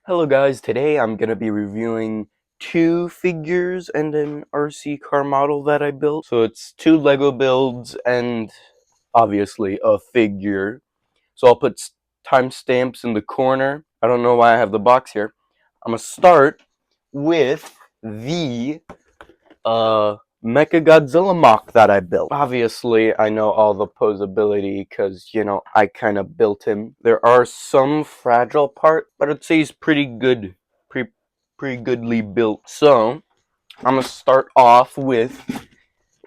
Hello guys, today I'm going to be reviewing two figures and an RC car model that I built. So it's two Lego builds and obviously a figure. So I'll put timestamps in the corner. I don't know why I have the box here. I'm going to start with the mecha-Godzilla mock that I built. Obviously, I know all the posability because, I kind of built him. There are some fragile parts, but I'd say he's pretty good, pretty goodly built. So, I'm going to start off with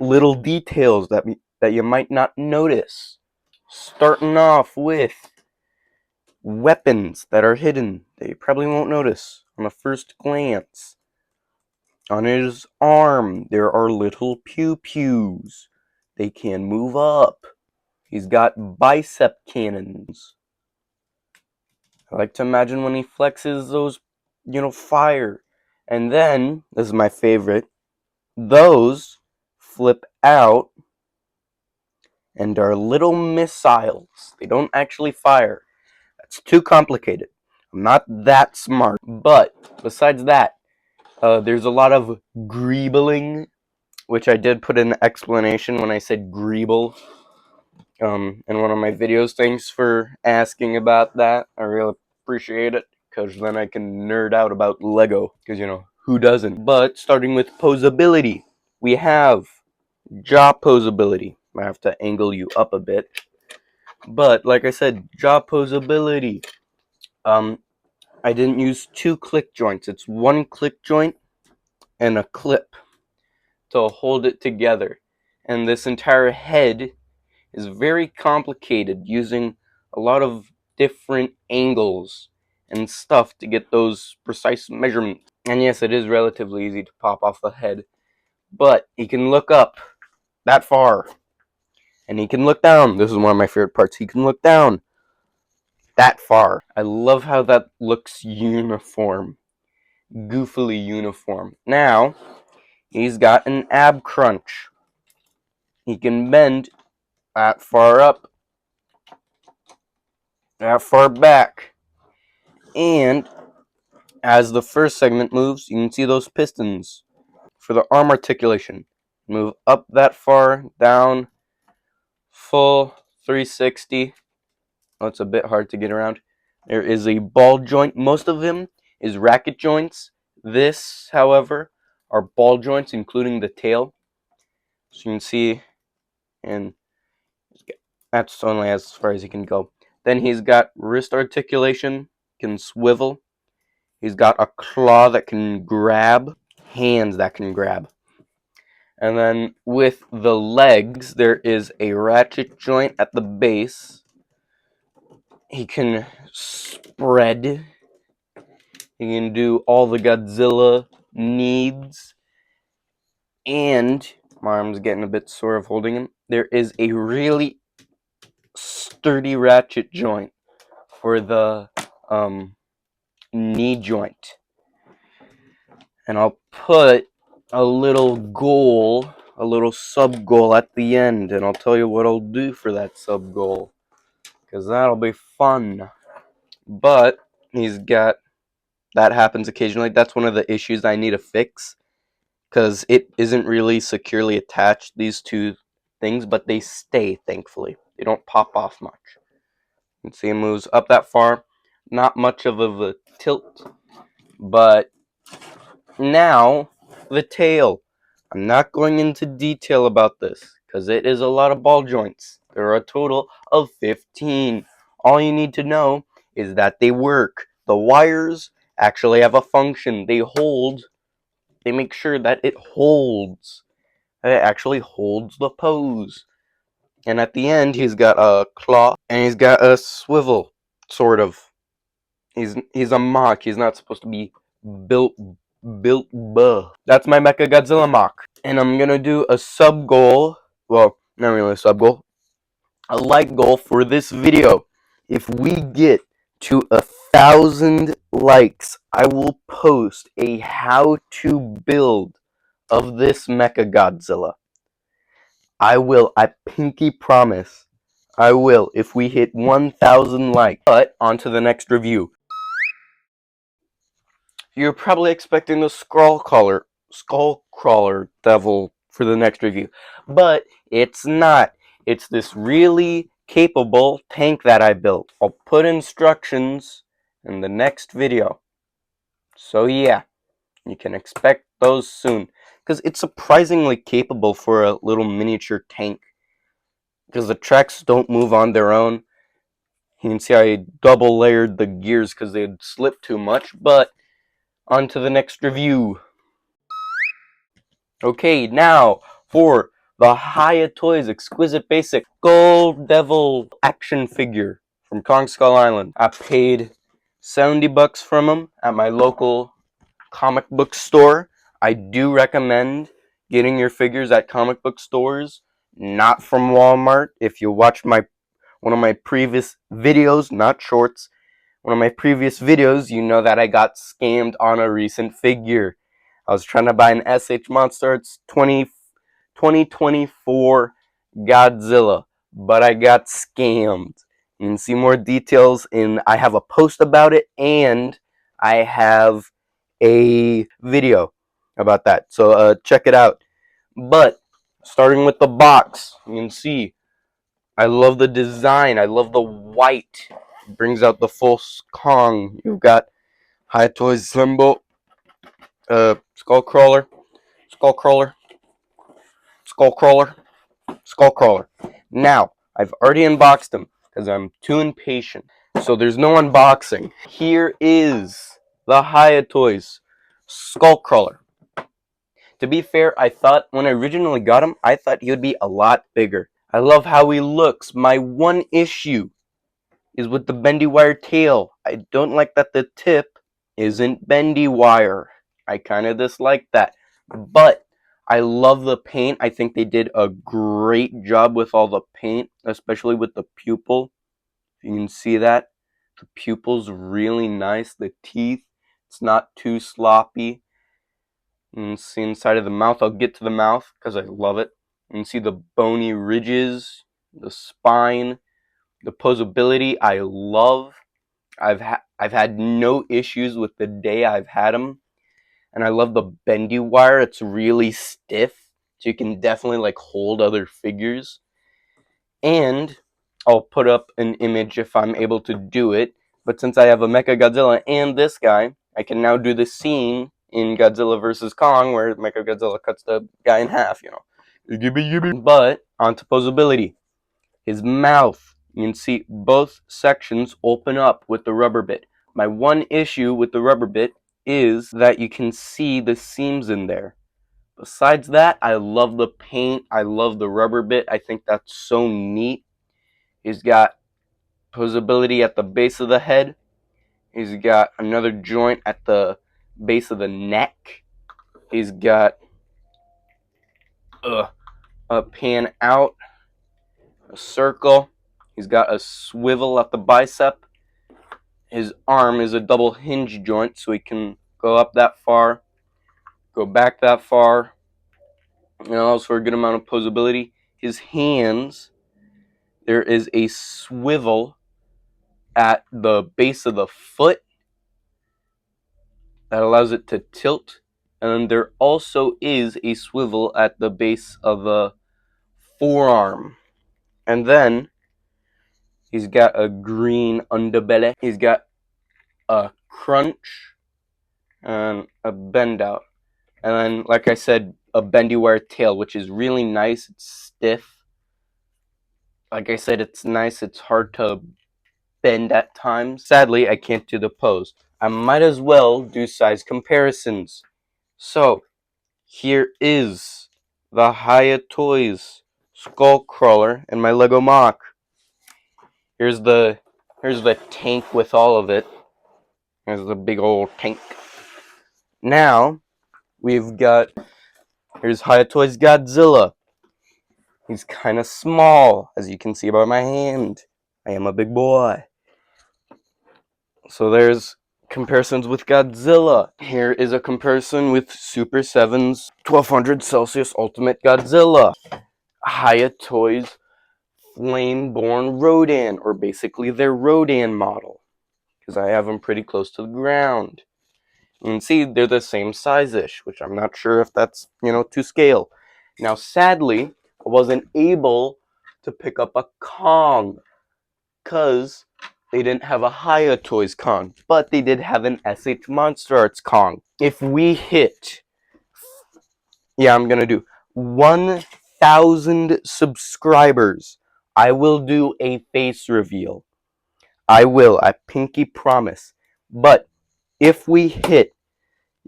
little details that you might not notice. Starting off with weapons that are hidden that you probably won't notice on a first glance. On his arm, there are little pew-pews. They can move up. He's got bicep cannons. I like to imagine when he flexes those, fire. And then, this is my favorite, those flip out and are little missiles. They don't actually fire. That's too complicated. I'm not that smart. But, besides that, there's a lot of greebling, which I did put in the explanation when I said greeble in one of my videos. Thanks for asking about that. I really appreciate it, because then I can nerd out about Lego, because, who doesn't? But starting with posability, we have jaw posability. I have to angle you up a bit. But, like I said, jaw posability. I didn't use two click joints. It's one click joint and a clip to hold it together. And this entire head is very complicated, using a lot of different angles and stuff to get those precise measurements. And yes, it is relatively easy to pop off the head, but he can look up that far, and he can look down. This is one of my favorite parts. He can look down that far. I love how that looks uniform, goofily uniform. Now, he's got an ab crunch. He can bend that far up, that far back. And as the first segment moves, you can see those pistons. For the arm articulation, move up that far, down, full 360. Oh, it's a bit hard to get around. There is a ball joint. Most of them is racket joints. This, however, are ball joints, including the tail. So you can see, and that's only as far as he can go. Then he's got wrist articulation, can swivel. He's got a claw that can grab, hands that can grab. And then with the legs, there is a ratchet joint at the base. He can spread. He can do all the Godzilla needs. And my arm's getting a bit sore of holding him. There is a really sturdy ratchet joint for the knee joint. And I'll put a little goal, a little sub goal at the end, and I'll tell you what I'll do for that sub goal, because that'll be fun. But that happens occasionally. That's one of the issues I need to fix, because it isn't really securely attached, these two things, but they stay, thankfully. They don't pop off much. You can see it moves up that far. Not much of a tilt, but now the tail. I'm not going into detail about this, because it is a lot of ball joints. There are a total of 15. All you need to know is that they work. The wires actually have a function. They make sure that it holds. It actually holds the pose. And at the end, he's got a claw, and he's got a swivel, sort of. He's a mock. He's not supposed to be built. That's my mecha-Godzilla mock. And I'm gonna do a sub goal. Well, not really a sub goal. A like goal for this video. If we get to 1,000 likes, I will post a how-to build of this mecha-Godzilla. I will. I pinky promise. I will if we hit 1,000 likes. But on to the next review. you're probably expecting the skull crawler devil for the next review, but it's not. It's this really capable tank that I built. I'll put instructions in the next video. So yeah, you can expect those soon, because it's surprisingly capable for a little miniature tank, because the tracks don't move on their own. You can see I double layered the gears because they'd slip too much, but on to the next review. Okay, now for the Hiya Toys Exquisite Basic Gold Devil action figure from Kong Skull Island. I paid $70 from them at my local comic book store. I do recommend getting your figures at comic book stores, not from Walmart. If you watched one of my previous videos, not shorts, one of my previous videos, you know that I got scammed on a recent figure. I was trying to buy an SH Monster. It's 2024 Godzilla, but I got scammed. You can see more details I have a post about it, and I have a video about that. So check it out. But starting with the box, you can see I love the design. I love the white. It brings out the full Kong. You've got Hiya Toys symbol, Skullcrawler, Skullcrawler, Skullcrawler, Skullcrawler. Now, I've already unboxed them because I'm too impatient. So there's no unboxing. Here is the Hiya Toys Skullcrawler. To be fair, I thought when I originally got him, I thought he would be a lot bigger. I love how he looks. My one issue is with the bendy wire tail. I don't like that the tip isn't bendy wire. I kind of dislike that. But I love the paint. I think they did a great job with all the paint, especially with the pupil. You can see that. The pupil's really nice. The teeth, it's not too sloppy. You can see inside of the mouth. I'll get to the mouth because I love it. You can see the bony ridges, the spine, the posability. I love. I've had no issues with the day I've had them, and I love the bendy wire. It's really stiff, so you can definitely like hold other figures. And I'll put up an image if I'm able to do it. But since I have a mecha-Godzilla and this guy, I can now do the scene in Godzilla vs. Kong where mecha-Godzilla cuts the guy in half, you know. But onto posability. His mouth, you can see both sections open up with the rubber bit. My one issue with the rubber bit is that you can see the seams in there. Besides that, I love the paint. I love the rubber bit. I think that's so neat. He's got posability at the base of the head. He's got another joint at the base of the neck. He's got a pan out, a circle. He's got a swivel at the bicep. His arm is a double hinge joint, so he can go up that far, go back that far, and allows for a good amount of posability. His hands, there is a swivel at the base of the foot that allows it to tilt, and there also is a swivel at the base of the forearm. And then he's got a green underbelly. He's got a crunch and a bend out. And then, like I said, a bendy wire tail, which is really nice. It's stiff. Like I said, it's nice. It's hard to bend at times. Sadly, I can't do the pose. I might as well do size comparisons. So, here is the Hiya Toys Skullcrawler and my Lego mock. Here's the tank with all of it. Here's the big old tank. Now, we've got, here's Hiya Toys Godzilla. He's kind of small, as you can see by my hand. I am a big boy. So there's comparisons with Godzilla. Here is a comparison with Super 7's 1200 Celsius Ultimate Godzilla. Hiya Toys Flame-Born Rodan, or basically their Rodan model, because I have them pretty close to the ground. You can see they're the same size-ish, which I'm not sure if that's, to scale. Now, sadly, I wasn't able to pick up a Kong because they didn't have a Hiya Toys Kong, but they did have an SH Monster Arts Kong. If we hit, I'm gonna do 1,000 subscribers, I will do a face reveal. I will, I pinky promise. But if we hit,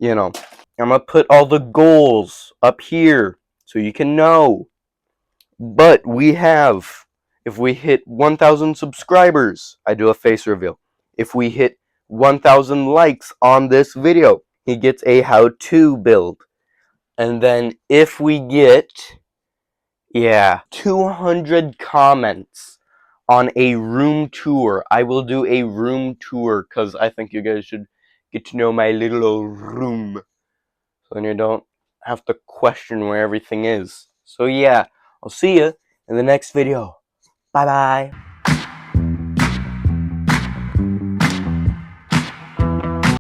I'm gonna put all the goals up here so you can know. But if we hit 1,000 subscribers, I do a face reveal. If we hit 1,000 likes on this video, he gets a how-to build. And then if we get, 200 comments on a room tour, I will do a room tour because I think you guys should get to know my little old room. So then you don't have to question where everything is. So I'll see you in the next video. Bye bye.